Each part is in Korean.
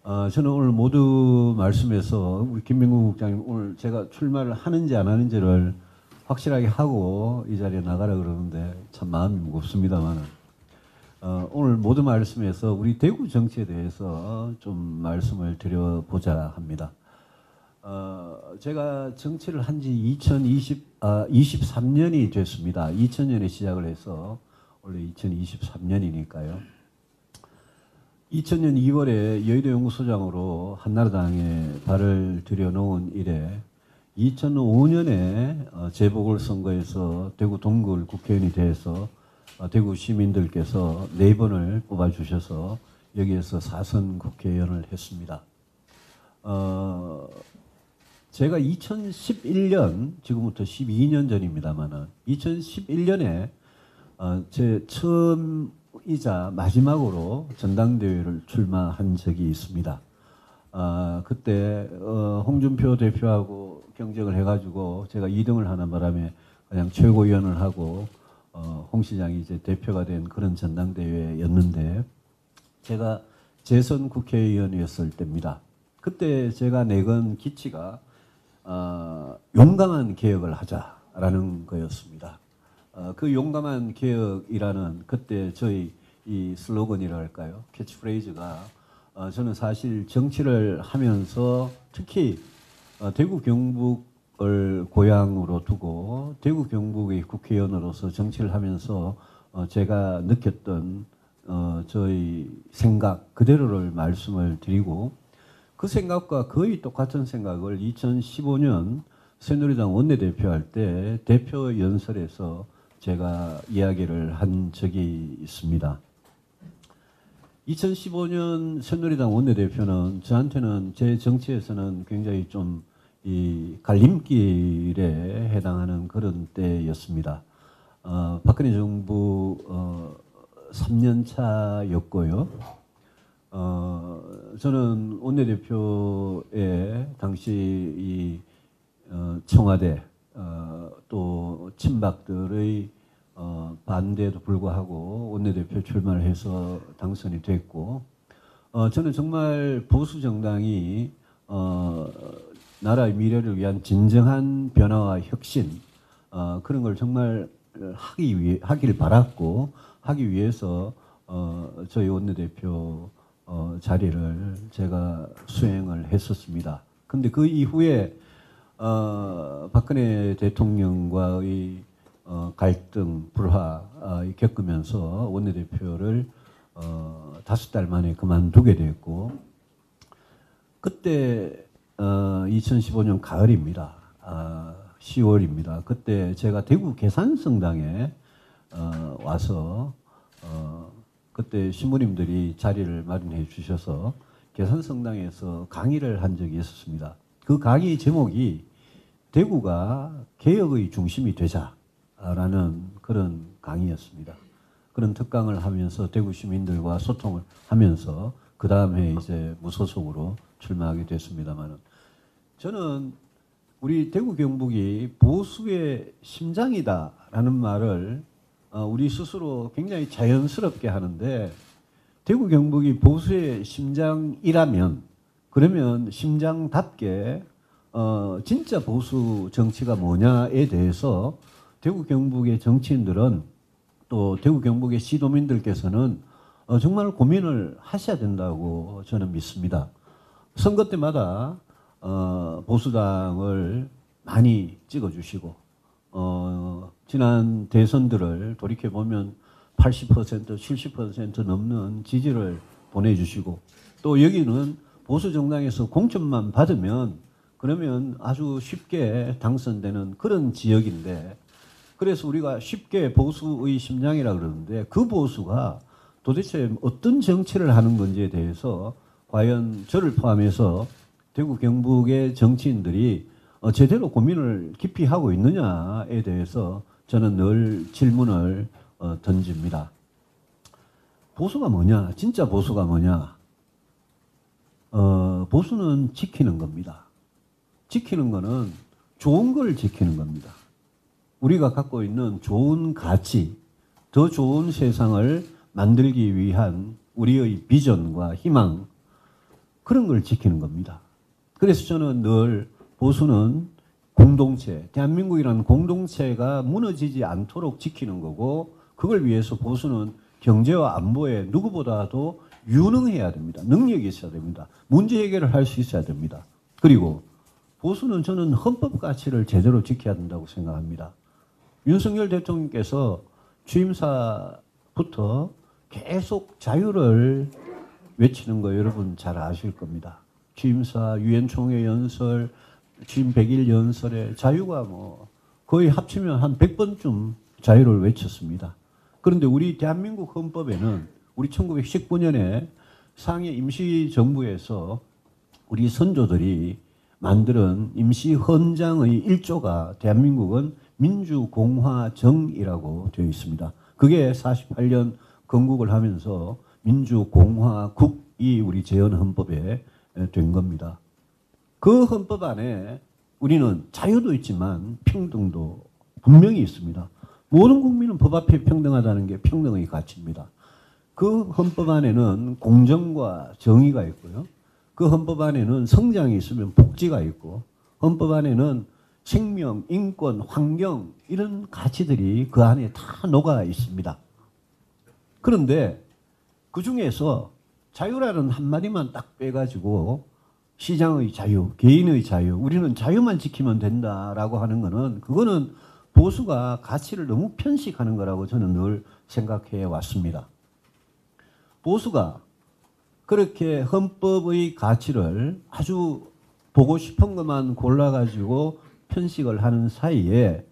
저는 오늘 모두 말씀에서 우리 김명국 국장님 오늘 제가 출마를 하는지 안 하는지를 확실하게 하고 이 자리에 나가라 그러는데 참 마음이 무겁습니다만 오늘 모두 말씀에서 우리 대구 정치에 대해서 좀 말씀을 드려보자 합니다. 제가 정치를 한 지 23년이 됐습니다. 2000년에 시작을 해서 원래 2023년이니까요. 2000년 2월에 여의도 연구소장으로 한나라당에 발을 들여놓은 이래 2005년에 재보궐선거에서 대구 동구을 국회의원이 돼서 대구 시민들께서 4번을 뽑아주셔서 여기에서 4선 국회의원을 했습니다. 제가 2011년, 지금부터 12년 전입니다만은 2011년에 제 처음이자 마지막으로 전당대회를 출마한 적이 있습니다. 그때 홍준표 대표하고 경쟁을 해가지고 제가 2등을 하는 바람에 그냥 최고위원을 하고 홍 시장이 이제 대표가 된 그런 전당대회였는데 제가 재선 국회의원이었을 때입니다. 그때 제가 내건 기치가 용감한 개혁을 하자라는 거였습니다. 그 용감한 개혁이라는 그때 저희 이 슬로건이라 할까요? 캐치프레이즈가 저는 사실 정치를 하면서 특히 대구 경북을 고향으로 두고 대구 경북의 국회의원으로서 정치를 하면서 제가 느꼈던 저희 생각 그대로를 말씀을 드리고 그 생각과 거의 똑같은 생각을 2015년 새누리당 원내대표 할 때 대표 연설에서 제가 이야기를 한 적이 있습니다. 2015년 새누리당 원내대표는 저한테는 제 정치에서는 굉장히 좀 이 갈림길에 해당하는 그런 때였습니다. 박근혜 정부 3년 차였고요. 저는 원내대표의 당시 이 청와대 또 친박들의 반대에도 불구하고 원내대표 출마를 해서 당선이 됐고 저는 정말 보수 정당이 나라의 미래를 위한 진정한 변화와 혁신 그런 걸 정말 하길 바랐고 하기 위해서 저희 원내대표 자리를 제가 수행을 했었습니다. 근데 그 이후에 박근혜 대통령과의 갈등, 불화 겪으면서 원내대표를 5달 만에 그만두게 됐고 그때 2015년 가을입니다. 10월입니다. 그때 제가 대구 계산성당에 와서 그때 신부님들이 자리를 마련해 주셔서 계산성당에서 강의를 한 적이 있었습니다. 그 강의 제목이 대구가 개혁의 중심이 되자라는 그런 강의였습니다. 그런 특강을 하면서 대구 시민들과 소통을 하면서 그 다음에 이제 무소속으로 출마하게 됐습니다만은 저는 우리 대구 경북이 보수의 심장이다라는 말을 우리 스스로 굉장히 자연스럽게 하는데 대구 경북이 보수의 심장이라면 그러면 심장답게 진짜 보수 정치가 뭐냐에 대해서 대구 경북의 정치인들은 또 대구 경북의 시도민들께서는 정말 고민을 하셔야 된다고 저는 믿습니다. 선거 때마다 보수당을 많이 찍어주시고 지난 대선들을 돌이켜보면 80%, 70% 넘는 지지를 보내주시고 또 여기는 보수 정당에서 공천만 받으면 그러면 아주 쉽게 당선되는 그런 지역인데 그래서 우리가 쉽게 보수의 심장이라 그러는데 그 보수가 도대체 어떤 정치를 하는 건지에 대해서 과연 저를 포함해서 대구 경북의 정치인들이 제대로 고민을 깊이 하고 있느냐에 대해서 저는 늘 질문을 던집니다. 보수가 뭐냐? 진짜 보수가 뭐냐? 보수는 지키는 겁니다. 지키는 거는 좋은 걸 지키는 겁니다. 우리가 갖고 있는 좋은 가치, 더 좋은 세상을 만들기 위한 우리의 비전과 희망, 그런 걸 지키는 겁니다. 그래서 저는 늘 보수는 공동체, 대한민국이라는 공동체가 무너지지 않도록 지키는 거고, 그걸 위해서 보수는 경제와 안보에 누구보다도 유능해야 됩니다. 능력이 있어야 됩니다. 문제 해결을 할 수 있어야 됩니다. 그리고 보수는 저는 헌법 가치를 제대로 지켜야 된다고 생각합니다. 윤석열 대통령께서 취임사부터 계속 자유를 외치는 거 여러분 잘 아실 겁니다. 취임사, 유엔 총회 연설, 취임 100일 연설에 자유가 뭐 거의 합치면 한 100번쯤 자유를 외쳤습니다. 그런데 우리 대한민국 헌법에는 우리 1919년에 상해 임시정부에서 우리 선조들이 만드는 임시헌장의 1조가 대한민국은 민주공화정이라고 되어 있습니다. 그게 48년 건국을 하면서 민주공화국이 우리 재헌헌법에 된 겁니다. 그 헌법 안에 우리는 자유도 있지만 평등도 분명히 있습니다. 모든 국민은 법 앞에 평등하다는 게 평등의 가치입니다. 그 헌법 안에는 공정과 정의가 있고요. 그 헌법 안에는 성장이 있으면 복지가 있고, 헌법 안에는 생명, 인권, 환경 이런 가치들이 그 안에 다 녹아 있습니다. 그런데 그 중에서 자유라는 한마디만 딱 빼가지고 시장의 자유, 개인의 자유, 우리는 자유만 지키면 된다라고 하는 거는, 그거는 보수가 가치를 너무 편식하는 거라고 저는 늘 생각해 왔습니다. 보수가 그렇게 헌법의 가치를 아주 보고 싶은 것만 골라가지고 편식을 하는 사이에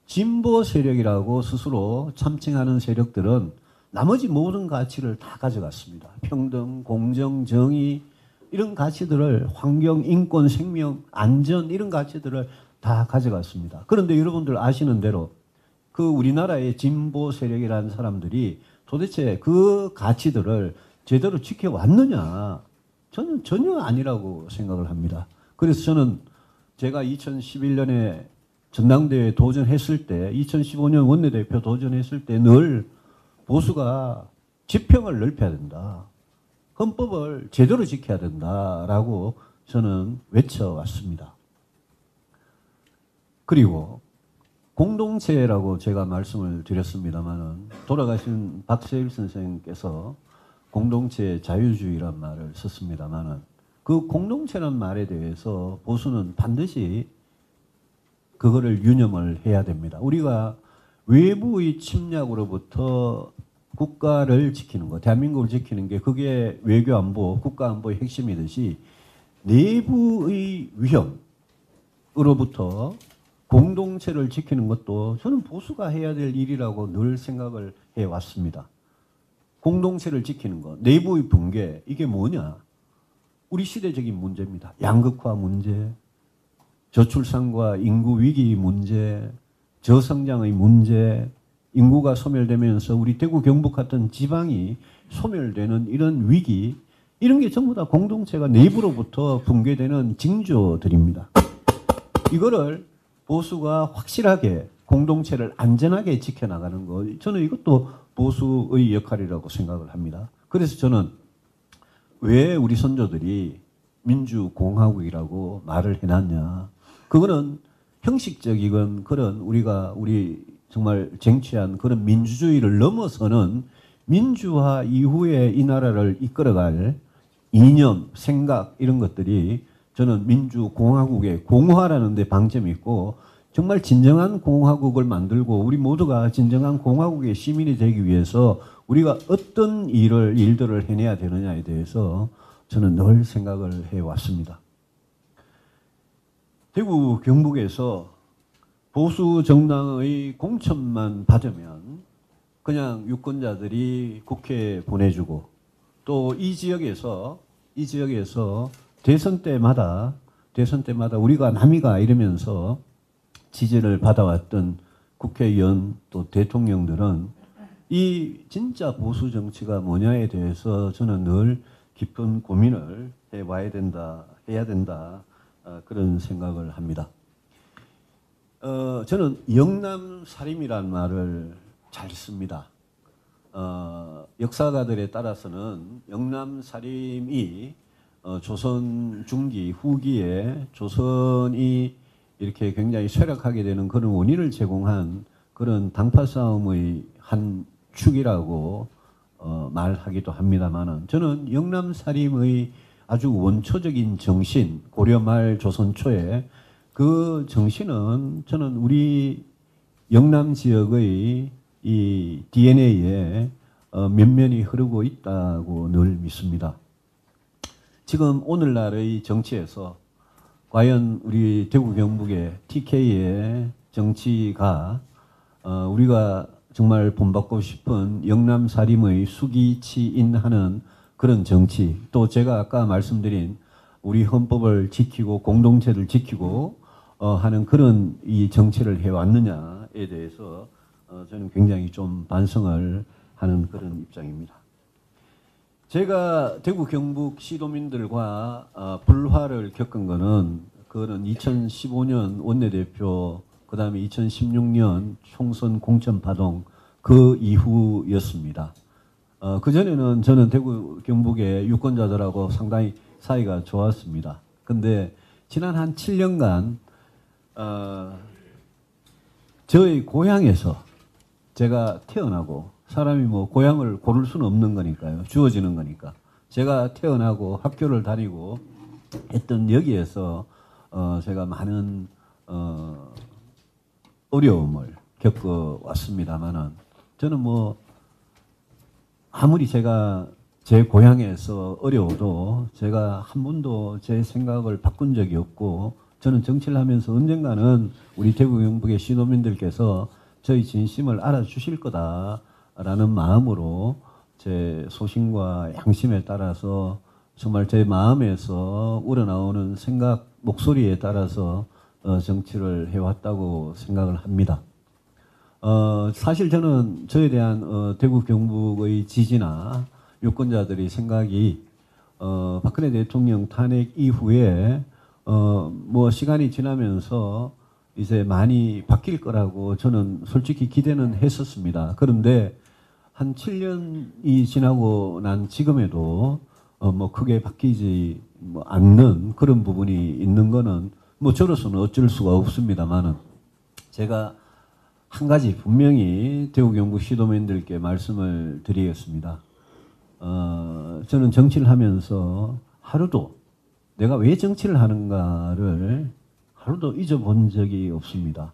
진보 세력이라고 스스로 참칭하는 세력들은 나머지 모든 가치를 다 가져갔습니다. 평등, 공정, 정의 이런 가치들을, 환경, 인권, 생명, 안전 이런 가치들을 다 가져갔습니다. 그런데 여러분들 아시는 대로 그 우리나라의 진보 세력이라는 사람들이 도대체 그 가치들을 제대로 지켜왔느냐? 저는 전혀 아니라고 생각을 합니다. 그래서 저는 제가 2011년에 전당대회에 도전했을 때, 2015년 원내대표 도전했을 때 늘 보수가 지평을 넓혀야 된다. 헌법을 제대로 지켜야 된다라고 저는 외쳐왔습니다. 그리고 공동체라고 제가 말씀을 드렸습니다마는, 돌아가신 박세일 선생님께서 공동체 자유주의란 말을 썼습니다마는, 그 공동체란 말에 대해서 보수는 반드시 그거를 유념을 해야 됩니다. 우리가 외부의 침략으로부터 국가를 지키는 것, 대한민국을 지키는 게 그게 외교 안보, 국가 안보의 핵심이듯이 내부의 위협으로부터 공동체를 지키는 것도 저는 보수가 해야 될 일이라고 늘 생각을 해왔습니다. 공동체를 지키는 것, 내부의 붕괴, 이게 뭐냐? 우리 시대적인 문제입니다. 양극화 문제, 저출산과 인구 위기 문제, 저성장의 문제, 인구가 소멸되면서 우리 대구 경북 같은 지방이 소멸되는 이런 위기, 이런 게 전부 다 공동체가 내부로부터 붕괴되는 징조들입니다. 이거를 보수가 확실하게 공동체를 안전하게 지켜나가는 것, 저는 이것도 보수의 역할이라고 생각을 합니다. 그래서 저는 왜 우리 선조들이 민주공화국이라고 말을 해놨냐. 그거는 형식적이건 그런 우리 정말 쟁취한 그런 민주주의를 넘어서는 민주화 이후에 이 나라를 이끌어갈 이념, 생각 이런 것들이 저는 민주공화국의 공화라는 데 방점이 있고, 정말 진정한 공화국을 만들고 우리 모두가 진정한 공화국의 시민이 되기 위해서 우리가 어떤 일들을 해내야 되느냐에 대해서 저는 늘 생각을 해왔습니다. 대구 경북에서 보수 정당의 공천만 받으면 그냥 유권자들이 국회에 보내주고, 또 이 지역에서 대선 때마다 우리가 남이가 이러면서 지지를 받아왔던 국회의원 또 대통령들은 이 진짜 보수 정치가 뭐냐에 대해서 저는 늘 깊은 고민을 해야 된다 그런 생각을 합니다. 저는 영남살임이라는 말을 잘 씁니다. 역사가들에 따라서는 영남살임이 조선 중기 후기에 조선이 이렇게 굉장히 쇠락하게 되는 그런 원인을 제공한 그런 당파 싸움의 한 축이라고 말하기도 합니다만은, 저는 영남살림의 아주 원초적인 정신, 고려 말 조선 초에 그 정신은 저는 우리 영남 지역의 이 DNA에 면면이 흐르고 있다고 늘 믿습니다. 지금 오늘날의 정치에서 과연 우리 대구 경북의 TK의 정치가 우리가 정말 본받고 싶은 영남살림의 수기치인하는 그런 정치, 또 제가 아까 말씀드린 우리 헌법을 지키고 공동체를 지키고 하는 그런 이 정치를 해왔느냐에 대해서 저는 굉장히 좀 반성을 하는 그런 입장입니다. 제가 대구 경북 시도민들과 불화를 겪은 거는 그거는 2015년 원내대표, 그 다음에 2016년 총선 공천 파동 그 이후였습니다. 그전에는 저는 대구 경북의 유권자들하고 상당히 사이가 좋았습니다. 근데 지난 한 7년간 저희 고향에서 제가 태어나고, 사람이 뭐 고향을 고를 수는 없는 거니까요. 주어지는 거니까. 제가 태어나고 학교를 다니고 했던 여기에서 제가 많은 어려움을 겪어왔습니다만은, 저는 뭐 아무리 제가 제 고향에서 어려워도 제가 한 번도 제 생각을 바꾼 적이 없고, 저는 정치를 하면서 언젠가는 우리 대구 경북의 시도민들께서 저희 진심을 알아주실 거다라는 마음으로 제 소신과 양심에 따라서 정말 제 마음에서 우러나오는 생각, 목소리에 따라서 정치를 해왔다고 생각을 합니다. 사실 저는 저에 대한 대구 경북의 지지나 유권자들의 생각이 박근혜 대통령 탄핵 이후에 뭐 시간이 지나면서 이제 많이 바뀔 거라고 저는 솔직히 기대는 했었습니다. 그런데 한 7년이 지나고 난 지금에도 뭐 크게 바뀌지 않는 그런 부분이 있는 거는 뭐 저로서는 어쩔 수가 없습니다만은, 제가 한 가지 분명히 대구 경북 시도민들께 말씀을 드리겠습니다. 저는 정치를 하면서 하루도 내가 왜 정치를 하는가를 하루도 잊어본 적이 없습니다.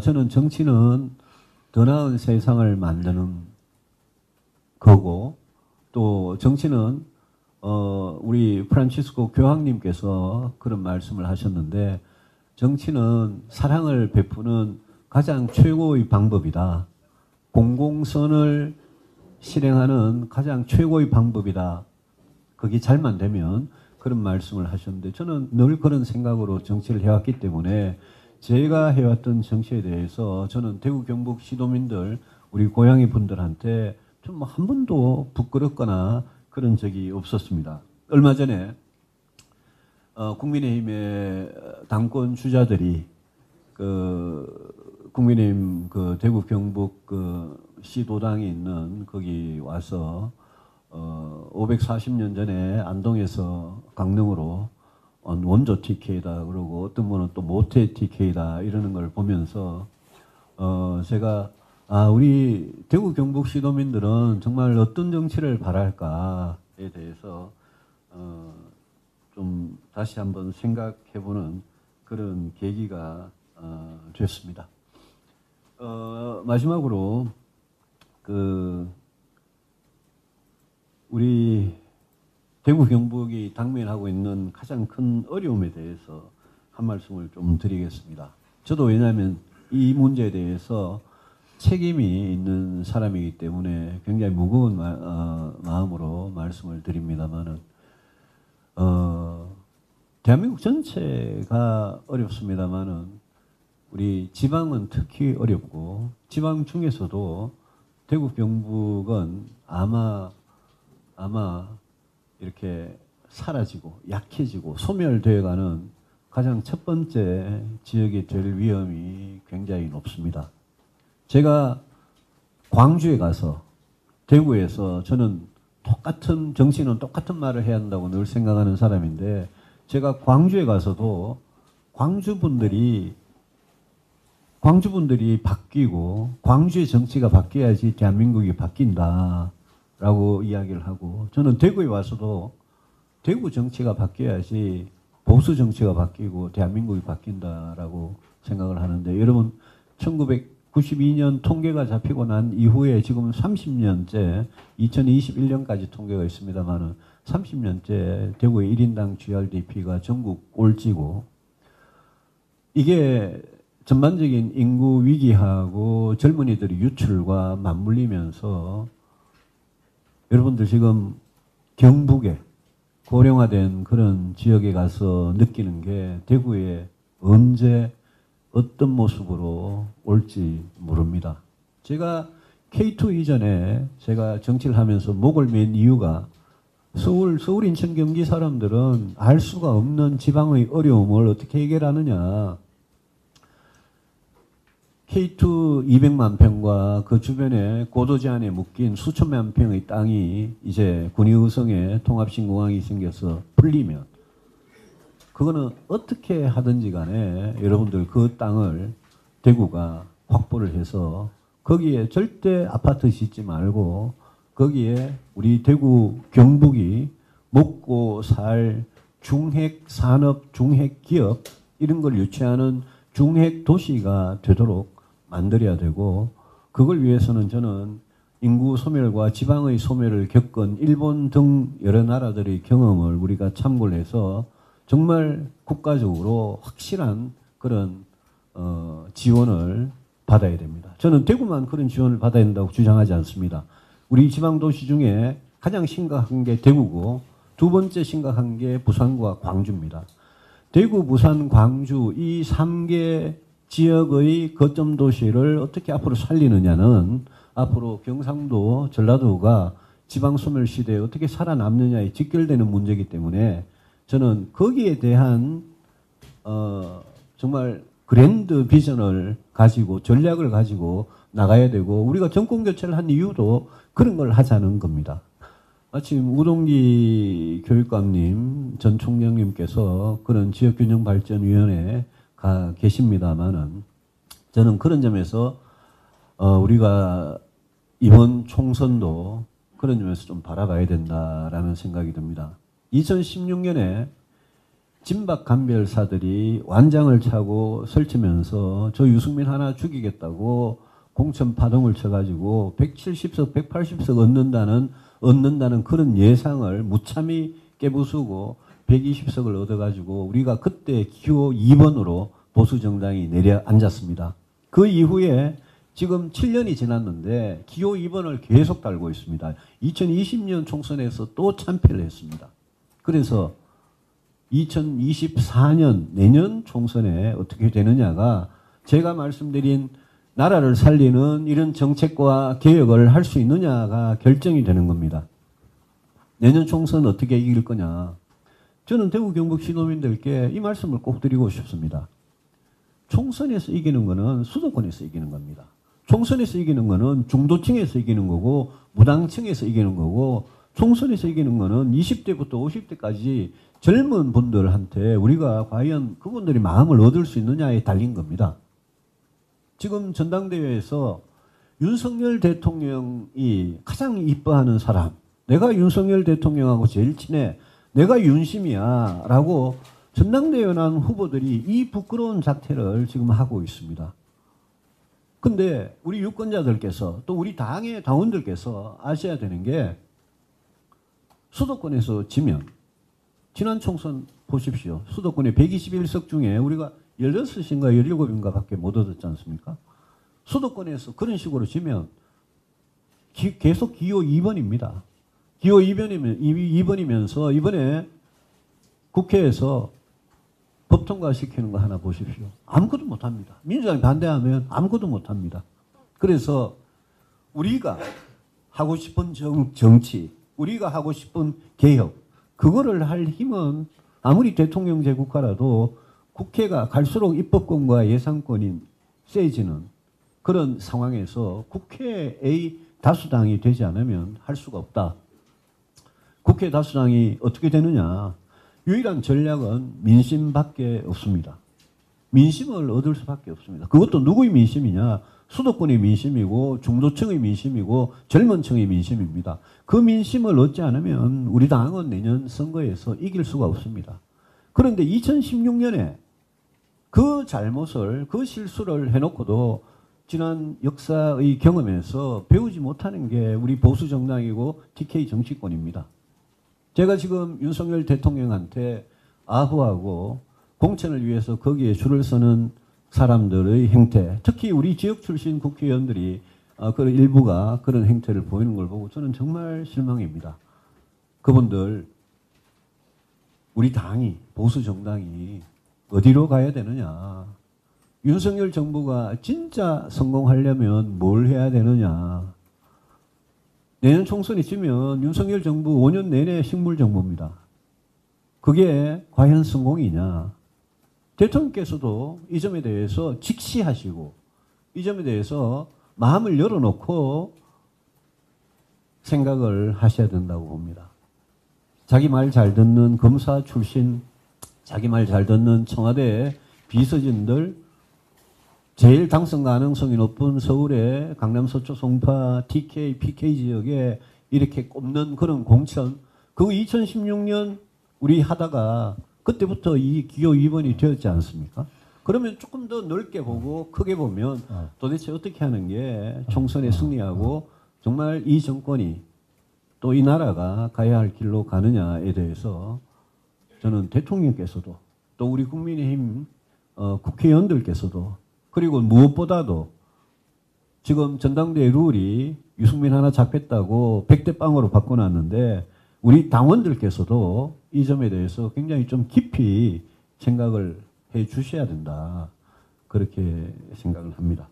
저는 정치는 더 나은 세상을 만드는 거고, 또 정치는 우리 프란치스코 교황님께서 그런 말씀을 하셨는데, 정치는 사랑을 베푸는 가장 최고의 방법이다. 공공선을 실행하는 가장 최고의 방법이다. 그게 잘만 되면, 그런 말씀을 하셨는데, 저는 늘 그런 생각으로 정치를 해왔기 때문에 제가 해왔던 정치에 대해서 저는 대구 경북 시도민들, 우리 고향의 분들한테 좀 뭐 한 번도 부끄럽거나 그런 적이 없었습니다. 얼마 전에 국민의힘의 당권 주자들이 국민의힘 대구 경북 시도당이 있는 거기 와서 540년 전에 안동에서 강릉으로 원조 TK다 그러고, 어떤 분은 또 모태 TK다 이러는 걸 보면서 제가 우리 대구 경북 시도민들은 정말 어떤 정치를 바랄까에 대해서 좀 다시 한번 생각해보는 그런 계기가 됐습니다. 마지막으로 우리 대구 경북이 당면하고 있는 가장 큰 어려움에 대해서 한 말씀을 좀 드리겠습니다. 저도 왜냐하면 이 문제에 대해서 책임이 있는 사람이기 때문에 굉장히 무거운 마음으로 말씀을 드립니다만은, 대한민국 전체가 어렵습니다만은 우리 지방은 특히 어렵고, 지방 중에서도 대구 경북은 아마 이렇게 사라지고 약해지고 소멸되어가는 가장 첫 번째 지역이 될 위험이 굉장히 높습니다. 제가 광주에 가서, 대구에서 저는 똑같은 정치는 똑같은 말을 해야 한다고 늘 생각하는 사람인데 제가 광주에 가서도 광주분들이 바뀌고 광주의 정치가 바뀌어야지 대한민국이 바뀐다라고 이야기를 하고 저는 대구에 와서도 대구 정치가 바뀌어야지 보수 정치가 바뀌고 대한민국이 바뀐다라고 생각을 하는데 여러분 1992년 통계가 잡히고 난 이후에 지금 30년째 2021년까지 통계가 있습니다만은 30년째 대구의 1인당 GRDP가 전국 꼴찌고 이게 전반적인 인구 위기하고 젊은이들의 유출과 맞물리면서 여러분들 지금 경북에 고령화된 그런 지역에 가서 느끼는 게 대구에 언제 어떤 모습으로 올지 모릅니다. 제가 K2 이전에 제가 정치를 하면서 목을 맨 이유가 서울, 인천, 경기 사람들은 알 수가 없는 지방의 어려움을 어떻게 해결하느냐. K2 200만 평과 그 주변에 고도 제한에 묶인 수천만 평의 땅이 이제 군위의성에 통합신공항이 생겨서 풀리면 그거는 어떻게 하든지 간에 여러분들 그 땅을 대구가 확보를 해서 거기에 절대 아파트 짓지 말고 거기에 우리 대구 경북이 먹고 살 중핵 산업, 중핵 기업 이런 걸 유치하는 중핵 도시가 되도록 만들어야 되고 그걸 위해서는 저는 인구 소멸과 지방의 소멸을 겪은 일본 등 여러 나라들의 경험을 우리가 참고를 해서 정말 국가적으로 확실한 그런 지원을 받아야 됩니다. 저는 대구만 그런 지원을 받아야 된다고 주장하지 않습니다. 우리 지방도시 중에 가장 심각한 게 대구고 두 번째 심각한 게 부산과 광주입니다. 대구, 부산, 광주 이 3개 지역의 거점 도시를 어떻게 앞으로 살리느냐는 앞으로 경상도, 전라도가 지방소멸 시대에 어떻게 살아남느냐에 직결되는 문제이기 때문에 저는 거기에 대한 정말 그랜드 비전을 가지고 전략을 가지고 나가야 되고 우리가 정권 교체를 한 이유도 그런 걸 하자는 겁니다. 마침 우동기 교육감님 전 총장님께서 그런 지역균형발전위원회에 가 계십니다만은 저는 그런 점에서 우리가 이번 총선도 그런 점에서 좀 바라봐야 된다라는 생각이 듭니다. 2016년에 진박 간별사들이 완장을 차고 설치면서 저 유승민 하나 죽이겠다고 공천 파동을 쳐가지고 170석, 180석 얻는다는 그런 예상을 무참히 깨부수고 120석을 얻어가지고 우리가 그때 기호 2번으로 보수정당이 내려앉았습니다. 그 이후에 지금 7년이 지났는데 기호 2번을 계속 달고 있습니다. 2020년 총선에서 또 참패를 했습니다. 그래서 2024년 내년 총선에 어떻게 되느냐가 제가 말씀드린 나라를 살리는 이런 정책과 개혁을 할 수 있느냐가 결정이 되는 겁니다. 내년 총선 어떻게 이길 거냐. 저는 대구 경북 시도민들께 이 말씀을 꼭 드리고 싶습니다. 총선에서 이기는 거는 수도권에서 이기는 겁니다. 총선에서 이기는 거는 중도층에서 이기는 거고 무당층에서 이기는 거고 총선에서 이기는 거는 20대부터 50대까지 젊은 분들한테 우리가 과연 그분들이 마음을 얻을 수 있느냐에 달린 겁니다. 지금 전당대회에서 윤석열 대통령이 가장 이뻐하는 사람, 내가 윤석열 대통령하고 제일 친해, 내가 윤심이야 라고 전당대회 난 후보들이 이 부끄러운 작태를 지금 하고 있습니다. 근데 우리 유권자들께서 또 우리 당의 당원들께서 아셔야 되는 게 수도권에서 지면 지난 총선 보십시오. 수도권에 121석 중에 우리가 16인가 17인가 밖에 못 얻었지 않습니까? 수도권에서 그런 식으로 지면 계속 기호 2번입니다. 기호 2번이면서 이번에 국회에서 법 통과시키는 거 하나 보십시오. 아무것도 못합니다. 민주당이 반대하면 아무것도 못합니다. 그래서 우리가 하고 싶은 정치, 우리가 하고 싶은 개혁, 그거를 할 힘은 아무리 대통령제 국가라도 국회가 갈수록 입법권과 예산권이 세지는 그런 상황에서 국회의 다수당이 되지 않으면 할 수가 없다. 국회 다수당이 어떻게 되느냐. 유일한 전략은 민심밖에 없습니다. 민심을 얻을 수밖에 없습니다. 그것도 누구의 민심이냐. 수도권의 민심이고 중도층의 민심이고 젊은 층의 민심입니다. 그 민심을 얻지 않으면 우리 당은 내년 선거에서 이길 수가 없습니다. 그런데 2016년에 그 잘못을, 그 실수를 해놓고도 지난 역사의 경험에서 배우지 못하는 게 우리 보수 정당이고 TK 정치권입니다. 제가 지금 윤석열 대통령한테 아부하고 공천을 위해서 거기에 줄을 서는 사람들의 행태, 특히 우리 지역 출신 국회의원들이 그 일부가 그런 행태를 보이는 걸 보고 저는 정말 실망입니다. 그분들, 우리 당이, 보수 정당이 어디로 가야 되느냐. 윤석열 정부가 진짜 성공하려면 뭘 해야 되느냐. 내년 총선이 지면 윤석열 정부 5년 내내 식물정부입니다. 그게 과연 성공이냐. 대통령께서도 이 점에 대해서 직시하시고 이 점에 대해서 마음을 열어놓고 생각을 하셔야 된다고 봅니다. 자기 말 잘 듣는 검사 출신, 자기 말 잘 듣는 청와대 비서진들, 제일 당선 가능성이 높은 서울의 강남 서초 송파 TK, PK 지역에 이렇게 꼽는 그런 공천, 그 2016년 우리 하다가 그때부터 이 기호 2번이 되었지 않습니까? 그러면 조금 더 넓게 보고 크게 보면 도대체 어떻게 하는 게 총선에 승리하고 정말 이 정권이 또 이 나라가 가야 할 길로 가느냐에 대해서 저는 대통령께서도 또 우리 국민의힘 국회의원들께서도 그리고 무엇보다도 지금 전당대회 룰이 유승민 하나 잡겠다고 100대 빵으로 바꿔놨는데 우리 당원들께서도 이 점에 대해서 굉장히 좀 깊이 생각을 해 주셔야 된다. 그렇게 생각을 합니다.